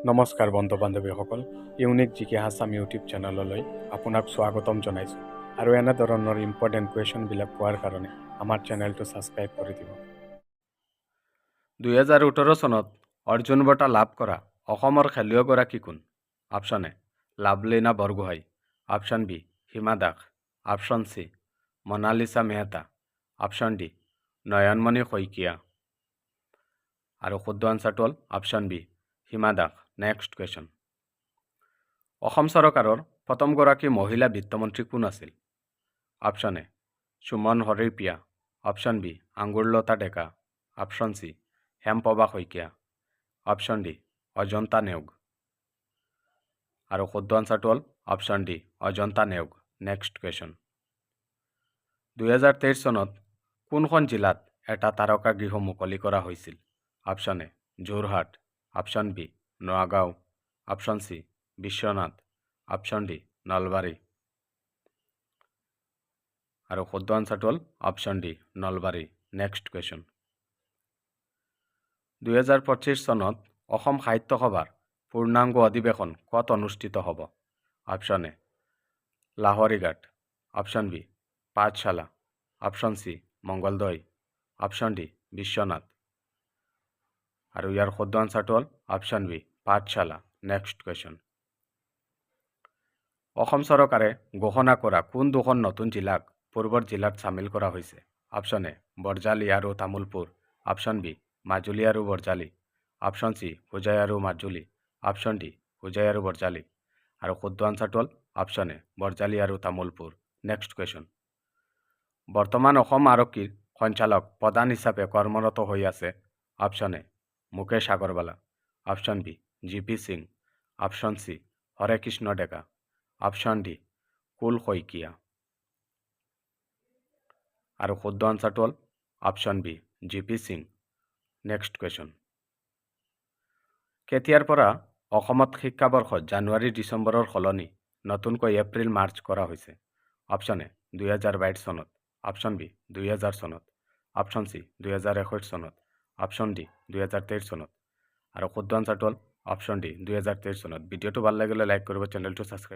নমস্কাৰ বন্ধু বান্ধৱীসকল, ইউনিক জিকে হাছাম ইউটিউব চেনেললৈ আপোনাক স্বাগতম জনাইছোঁ আৰু এনেধৰণৰ ইম্পৰ্টেণ্ট কুৱেশ্যনবিলাক পোৱাৰ কাৰণে আমাৰ চেনেলটো ছাবস্ক্ৰাইব কৰি দিব। 2018 চনত অৰ্জুন বঁটা লাভ কৰা অসমৰ খেলুৱৈগৰাকী কোন? Option A Lovlina Borgohain, option B Hima Das, option C Monalisa Mehta, option D Nayanmoni Saikia. আৰু শুদ্ধ আনচাৰটো হ'ল option B Hima Das. Next question, Assam চৰকাৰৰ প্ৰথমগৰাকী মহিলা বিত্তমন্ত্ৰী কোন আছিল? Option A Suman Haripriya, option B Angurlata Deka, option C Hemaprabha Saikia, option D Ajanta Neog. আৰু শুদ্ধ আনচাৰটো হ'ল option D Ajanta Neog. Next question, 2023 চনত কোনখন জিলাত এটা তাৰকা গৃহ মুকলি কৰা হৈছিল? Option A Jorhat, option B Nagaon, option C Biswanath, option D Nalbari. আৰু শুদ্ধ আনচাৰটো হ'ল option D Nalbari. Next question, 2025 চনত অসম সাহিত্য সভাৰ পূৰ্ণাংগ অধিৱেশন ক'ত অনুষ্ঠিত হ'ব? Option A Lahorighat, option B Pathsala, option C Mangaldai, option D Biswanath. আৰু ইয়াৰ শুদ্ধ আনচাৰটো হ'ল option B Pathsala. Next question, Assam চৰকাৰে ঘোষণা কৰা কোন দুখন নতুন জিলাক পূৰ্বৰ জিলাত চামিল কৰা হৈছে? অপশ্যন এ বৰজালি আৰু তামুলপুৰ, অপশ্যন বি মাজুলী আৰু বৰজালি, অপশ্যন চি হোজাই আৰু মাজুলী, অপশ্যন ডি হোজাই আৰু বৰজালি। আৰু শুদ্ধ আনচাৰটো হ'ল অপশ্যন এ বৰজালি আৰু তামুলপুৰ। নেক্সট কুৱেশ্যন, বৰ্তমান অসম আৰক্ষীৰ সঞ্চালক প্ৰধান হিচাপে কৰ্মৰত হৈ আছে? Option A Mukesh Agarwala, option B GP. Singh, option C Hare Krishna Deka, option D Kul Saikia. আৰু শুদ্ধ আনচাৰটো হ'ল option B GP. Singh. Next question, কেতিয়াৰ পৰা অসমত শিক্ষাবৰ্ষত জানুৱাৰী ডিচেম্বৰৰ সলনি নতুনকৈ এপ্ৰিল মাৰ্চ কৰা হৈছে? অপশ্যন এ 2022 চনত, অপশ্যন বি 2000 চনত, অপশ্যন চি 2021 চনত, অপশ্যন ডি 2023 চনত। আৰু শুদ্ধ আনচাৰটো হ'ল অপশ্যন ডি 2023 চনত। ভিডিঅ'টো ভাল লাগিলে লাইক কৰিব, চেনেলটো ছাবস্ক্ৰাইব